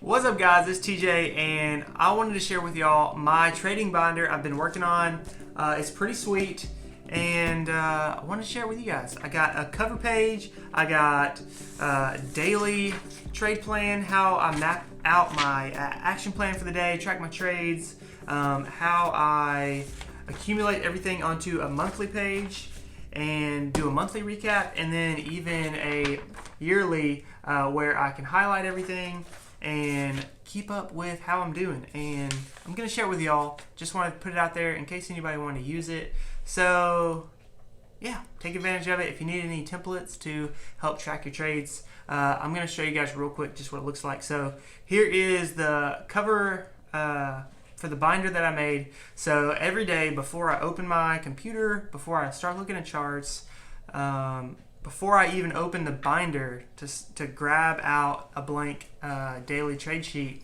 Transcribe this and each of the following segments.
What's up guys, it's TJ and I wanted to share with y'all my trading binder I've been working on. It's pretty sweet and I want to share it with you guys. I got a cover page, I got a daily trade plan, how I map out my action plan for the day, track my trades, how I accumulate everything onto a monthly page and do a monthly recap, and then even a yearly where I can highlight everything and keep up with how I'm doing. And I'm gonna share it with y'all. Just wanted to put it out there in case anybody wanted to use it. So yeah, take advantage of it. If you need any templates to help track your trades, I'm gonna show you guys real quick just what it looks like. So here is the cover for the binder that I made. So every day before I open my computer, before I start looking at charts, before I even open the binder to grab out a blank daily trade sheet,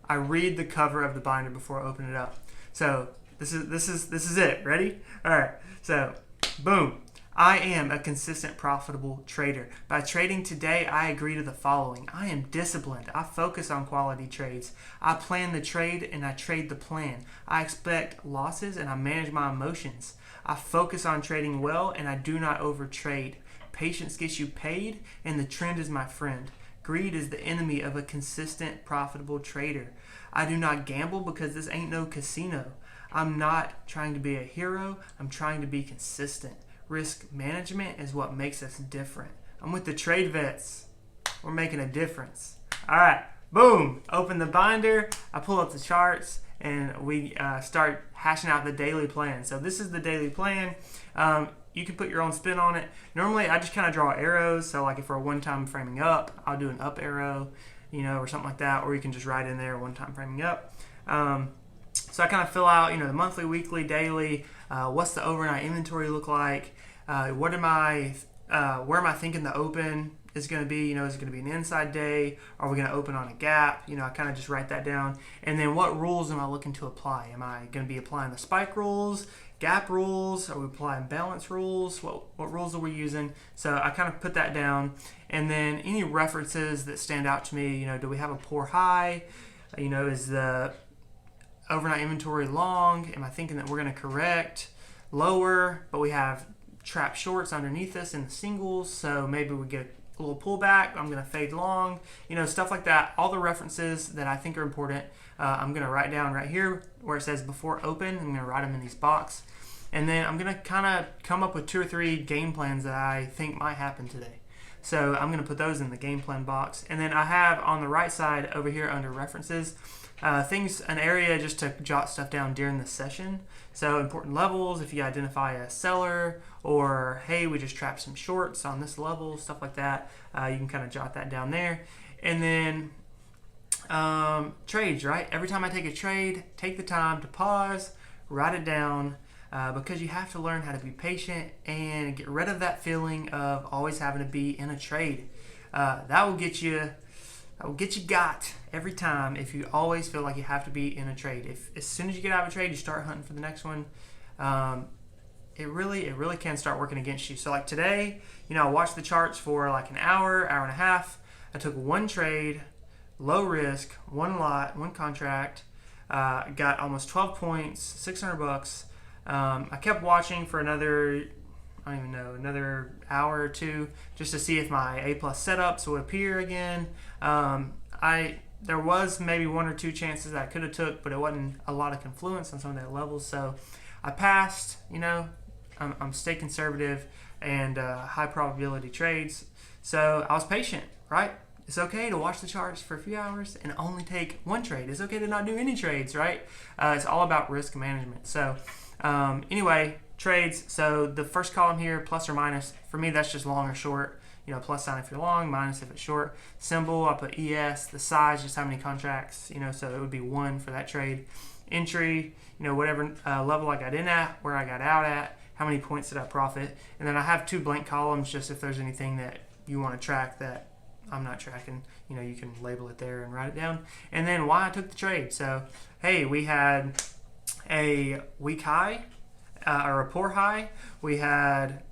I read the cover of the binder before I open it up. So this is it. Ready? All right. So boom. I am a consistent, profitable trader. By trading today, I agree to the following. I am disciplined. I focus on quality trades. I plan the trade and I trade the plan. I expect losses and I manage my emotions. I focus on trading well and I do not overtrade. Patience gets you paid, and the trend is my friend. Greed is the enemy of a consistent, profitable trader. I do not gamble because this ain't no casino. I'm not trying to be a hero. I'm trying to be consistent. Risk management is what makes us different. I'm with the trade vets. We're making a difference. All right, boom. Open the binder. I pull up the charts, and we start hashing out the daily plan. So this is the daily plan. You can put your own spin on it. Normally, I just kind of draw arrows. So like if we're one-time framing up, I'll do an up arrow, or something like that. Or you can just write in there one-time framing up. So I kind of fill out, the monthly, weekly, daily. What's the overnight inventory look like? Where am I thinking the open is going to be? Is it going to be an inside day? Are we going to open on a gap? I kind of just write that down. And then what rules am I looking to apply? Am I going to be applying the spike rules, gap rules? Are we applying balance rules? What rules are we using? So I kind of put that down. And then any references that stand out to me, do we have a poor high? Is the overnight inventory long? Am I thinking that we're going to correct lower, but we have trap shorts underneath us in the singles, so maybe we get a little pullback, I'm going to fade long, stuff like that. All the references that I think are important, I'm going to write down right here where it says before open. I'm going to write them in these boxes, and then I'm going to kind of come up with 2 or 3 game plans that I think might happen today. So I'm going to put those in the game plan box, and then I have on the right side over here under references, an area just to jot stuff down during the session. So important levels, if you identify a seller, or hey, we just trapped some shorts on this level, stuff like that, you can kind of jot that down there. And then trades, right? Every time I take a trade, take the time to pause, write it down, because you have to learn how to be patient and get rid of that feeling of always having to be in a trade. That will get you got every time if you always feel like you have to be in a trade. If as soon as you get out of a trade, you start hunting for the next one, it really can start working against you. So like today, I watched the charts for like an hour and a half. I took one trade, low risk, one lot, one contract, got almost 12 points, $600. I kept watching for another hour or two just to see if my A+ setups would appear again. There was maybe 1 or 2 chances that I could have took, but it wasn't a lot of confluence on some of that levels, so I passed. I'm stay conservative and high probability trades, so I was patient, right? It's okay to watch the charts for a few hours and only take one trade. It's okay to not do any trades, right? It's all about risk management. So anyway, trades. So the first column here, plus or minus, for me that's just long or short. Plus sign if you're long, minus if it's short. Symbol, I put ES. The size, just how many contracts, so it would be 1 for that trade. Entry, whatever level I got in at, where I got out at, how many points did I profit. And then I have 2 blank columns just if there's anything that you want to track that I'm not tracking, you can label it there and write it down. And then why I took the trade. So, hey, we had a weak high, or a poor high. We had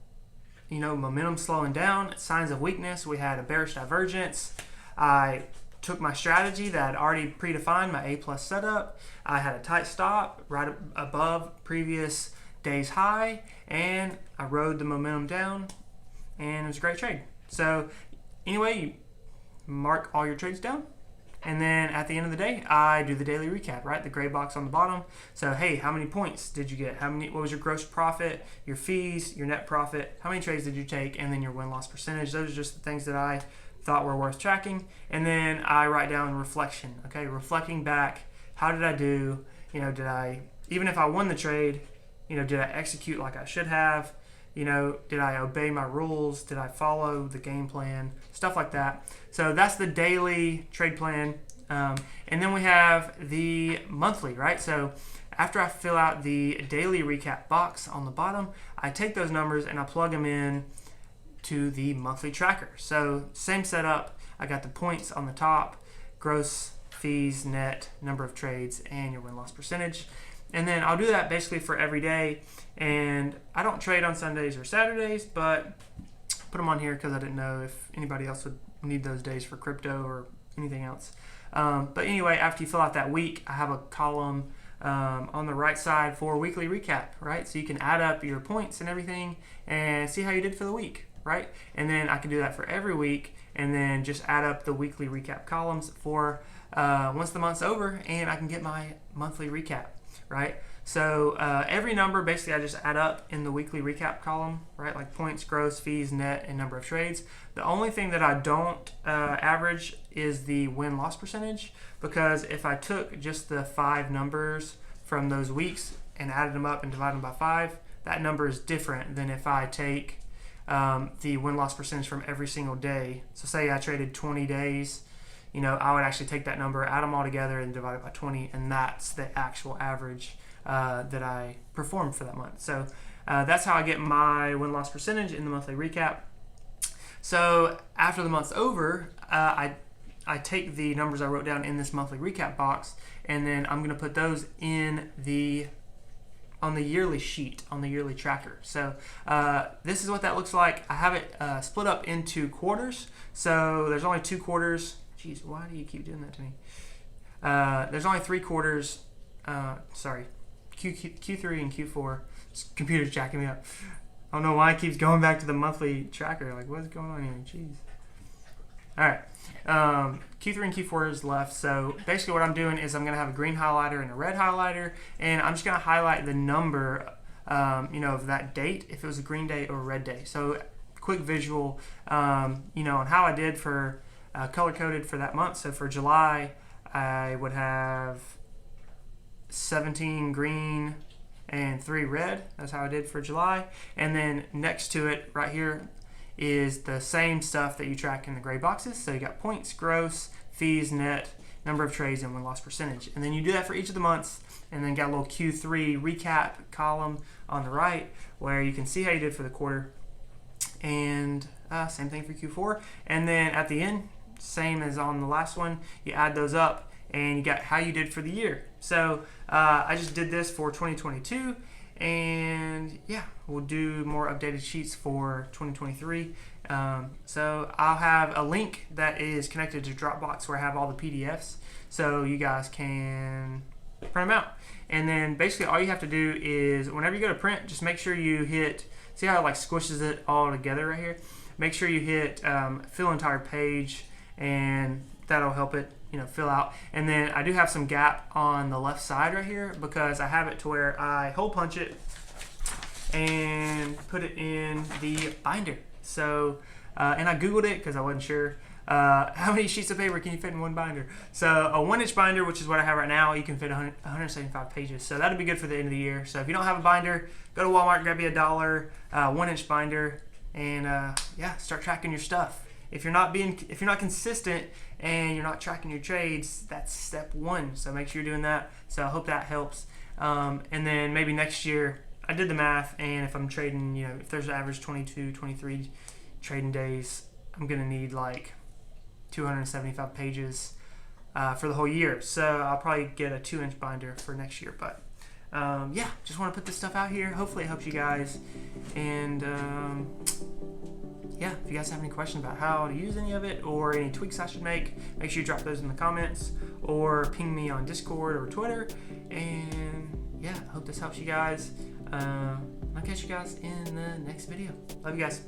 momentum slowing down, signs of weakness. We had a bearish divergence. I took my strategy that I'd already predefined, my A+ setup. I had a tight stop right above previous day's high, and I rode the momentum down, and it was a great trade. So anyway, you mark all your trades down, and then at the end of the day, I do the daily recap, right? The gray box on the bottom. So hey, how many points did you get? What was your gross profit, your fees, your net profit? How many trades did you take? And then your win-loss percentage. Those are just the things that I thought were worth tracking. And then I write down reflection, okay? Reflecting back, how did I do? Even if I won the trade, did I execute like I should have? Did I obey my rules? Did I follow the game plan? Stuff like that. So that's the daily trade plan. And then we have the monthly, right? So after I fill out the daily recap box on the bottom, I take those numbers and I plug them in to the monthly tracker. So same setup. I got the points on the top, gross, fees, net, number of trades, and your win-loss percentage. And then I'll do that basically for every day. And I don't trade on Sundays or Saturdays, but put them on here because I didn't know if anybody else would need those days for crypto or anything else. But anyway, after you fill out that week, I have a column on the right side for weekly recap, right? So you can add up your points and everything and see how you did for the week, right? And then I can do that for every week and then just add up the weekly recap columns for once the month's over, and I can get my monthly recap, right? So every number basically I just add up in the weekly recap column, right? Like points, gross, fees, net, and number of trades. The only thing that I don't average is the win-loss percentage, because if I took just the 5 numbers from those weeks and added them up and divided them by 5, that number is different than if I take the win-loss percentage from every single day. So say I traded 20 days, I would actually take that number, add them all together, and divide it by 20, and that's the actual average that I performed for that month. So that's how I get my win-loss percentage in the monthly recap. So after the month's over, I take the numbers I wrote down in this monthly recap box, and then I'm going to put those in on the yearly sheet, on the yearly tracker. So this is what that looks like. I have it split up into quarters. So there's only 2 quarters. Jeez, why do you keep doing that to me? There's only 3 quarters. Sorry, Q3 and Q4. This computer's jacking me up. I don't know why it keeps going back to the monthly tracker. Like, what's going on here? Jeez. All right. Q3 and Q4 is left. So basically what I'm doing is I'm going to have a green highlighter and a red highlighter, and I'm just going to highlight the number, of that date, if it was a green day or a red day. So quick visual, on how I did for color-coded for that month. So for July, I would have 17 green and 3 red. That's how I did for July. And then next to it right here is the same stuff that you track in the gray boxes. So you got points, gross, fees, net, number of trades, and win-loss percentage. And then you do that for each of the months, and then got a little Q3 recap column on the right where you can see how you did for the quarter. And same thing for Q4. And then at the end, same as on the last one, you add those up and you got how you did for the year. So I just did this for 2022, and yeah, we'll do more updated sheets for 2023. So I'll have a link that is connected to Dropbox where I have all the PDFs, so you guys can print them out. And then basically all you have to do is whenever you go to print, just make sure you hit, see how it like squishes it all together right here? Make sure you hit fill entire page, and that'll help it fill out. And then I do have some gap on the left side right here because I have it to where I hole punch it and put it in the binder. So and I googled it because I wasn't sure how many sheets of paper can you fit in one binder. So a 1-inch binder, which is what I have right now, you can fit 175 pages. So that'll be good for the end of the year. So if you don't have a binder, go to Walmart, grab you a $1 1-inch binder, and start tracking your stuff. If you're not consistent and you're not tracking your trades, that's step 1. So make sure you're doing that. So I hope that helps. And then maybe next year, I did the math, and if I'm trading, if there's an average 22, 23 trading days, I'm going to need like 275 pages for the whole year. So I'll probably get a 2-inch binder for next year. But just want to put this stuff out here. Hopefully it helps you guys. And yeah, if you guys have any questions about how to use any of it or any tweaks I should make sure you drop those in the comments or ping me on Discord or Twitter. And yeah, I hope this helps you guys. I'll catch you guys in the next video. Love you guys.